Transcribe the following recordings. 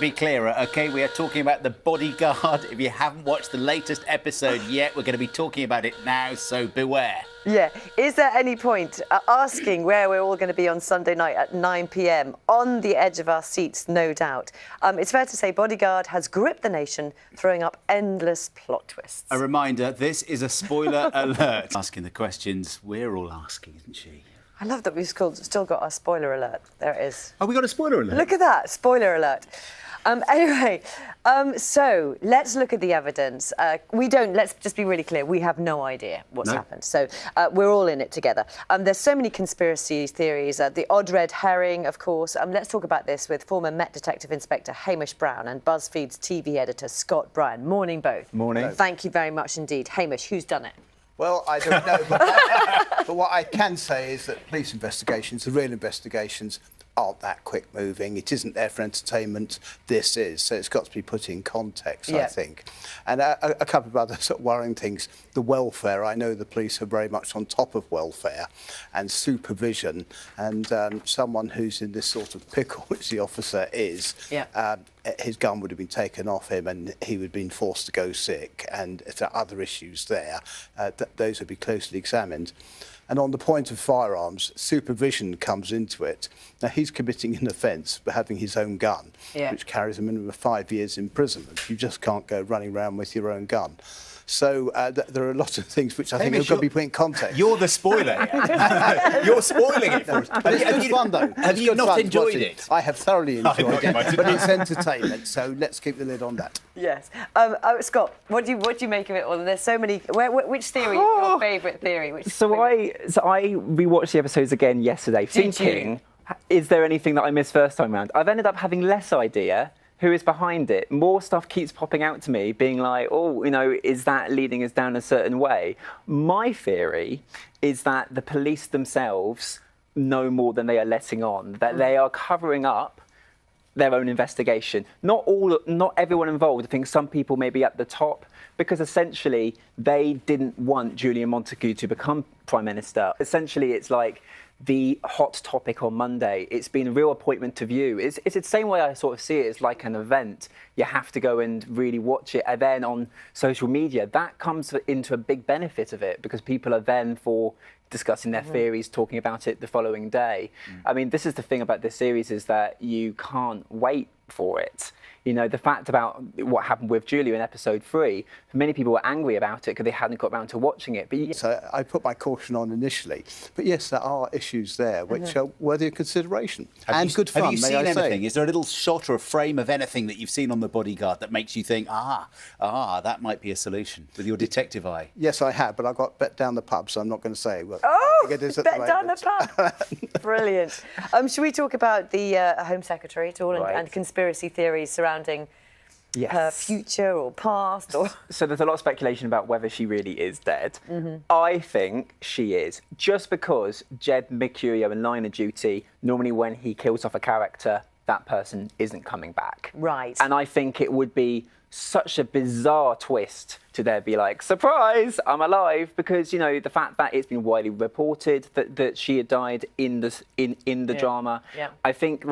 Be clearer, OK? We are talking about The Bodyguard. If you haven't watched the latest episode yet, we're going to be talking about it now, so beware. Yeah. Is there any point asking where we're all going to be on Sunday night at 9 p.m? On the edge of our seats, no doubt. It's fair to say Bodyguard has gripped the nation, throwing up endless plot twists. A reminder, this is a spoiler alert. Asking the questions we're all asking, isn't she? I love that we've still got our spoiler alert. There it is. Oh, we got a spoiler alert? Look at that, spoiler alert. Anyway, so let's look at the evidence. Let's just be really clear, we have no idea what's happened. So we're all in it together. There's so many conspiracy theories, the odd red herring, of course. Let's talk about this with former Met Detective Inspector Hamish Brown and BuzzFeed's TV editor Scott Bryan. Morning, both. Morning. Thank you very much indeed. Hamish, who's done it? Well, I don't know, but what I can say is that police investigations, the real investigations, aren't that quick moving. It isn't there for entertainment. This is. So it's got to be put in context, I think. And a couple of other sort of worrying things. The welfare. I know the police are very much on top of welfare and supervision. And someone who's in this sort of pickle, which the officer is, his gun would have been taken off him and he would have been forced to go sick. And if there are other issues there, those would be closely examined. And on the point of firearms, supervision comes into it. Now, he's committing an offence for having his own gun, which carries a minimum of 5 years imprisonment. You just can't go running around with your own gun. So there are a lot of things which I think have got to be put in context. You're the spoiler. You're spoiling it for us. But it's good fun, though. Have you not enjoyed it? I have thoroughly enjoyed it, but it's entertainment, so let's keep the lid on that. Yes. Scott, what do you make of it all? There's so many. Which theory is your favourite theory? I rewatched the episodes again yesterday, thinking, is there anything that I missed first time round? I've ended up having less idea who is behind it. More stuff keeps popping out to me, being like, oh, is that leading us down a certain way? My theory is that the police themselves know more than they are letting on, that they are covering up their own investigation. Not everyone involved. I think some people may be at the top, because essentially they didn't want Julia Montague to become Prime Minister. Essentially, it's like the hot topic on Monday. It's been a real appointment to view. It's the same way I sort of see it. It's like an event. You have to go and really watch it. And then on social media, that comes into a big benefit of it, because people are then for discussing their theories, talking about it the following day. I mean, this is the thing about this series, is that you can't wait for it. The fact about what happened with Julia in episode 3, many people were angry about it because they hadn't got around to watching it. But so I put my caution on initially. But yes, there are issues there which are worthy of consideration. Good fun, have you seen may I anything? say. Is there a little shot or a frame of anything that you've seen on The Bodyguard that makes you think, that might be a solution, with your detective eye? Yes, I have, but I got bet down the pub, so I'm not going to say. Well, bet down the pub. Brilliant. Should we talk about the Home Secretary at all, and conspiracy theories surrounding her future or past? So there's a lot of speculation about whether she really is dead. I think she is, just because Jed Mercurio in Line of Duty, normally when he kills off a character, that person isn't coming back. Right. And I think it would be such a bizarre twist to there be like, surprise, I'm alive, because the fact that it's been widely reported that she had died in the drama. I think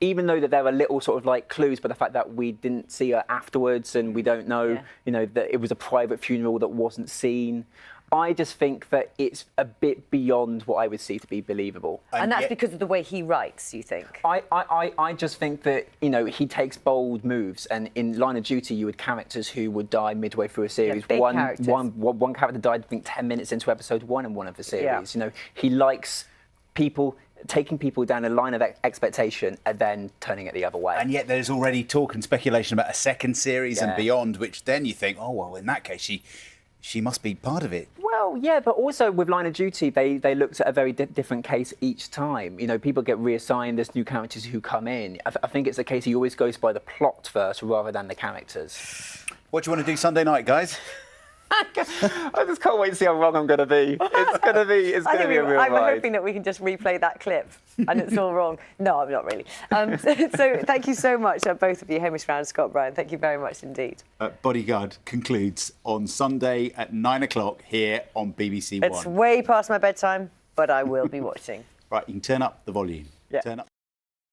even though that there are little sort of clues, but the fact that we didn't see her afterwards and we don't know that it was a private funeral that wasn't seen, I just think that it's a bit beyond what I would see to be believable. And that's because of the way he writes, you think? I just think that, he takes bold moves, and in Line of Duty you had characters who would die midway through a series. One character died, I think, 10 minutes into episode 1 in one of the series. He likes taking people down a line of expectation and then turning it the other way. And yet there's already talk and speculation about a second series and beyond, which then you think, oh, well, in that case, she must be part of it. Well, yeah, but also with Line of Duty, they looked at a very different case each time. People get reassigned, there's new characters who come in. I think it's a case he always goes by the plot first rather than the characters. What do you want to do Sunday night, guys? I just can't wait to see how wrong I'm going to be. It's going to be a real ride. I'm hoping that we can just replay that clip and it's all wrong. No, I'm not really. So thank you so much, both of you, Hamish Brown and Scott Bryan. Thank you very much indeed. Bodyguard concludes on Sunday at 9 o'clock here on BBC One. It's way past my bedtime, but I will be watching. Right, you can turn up the volume. Yeah. Turn up.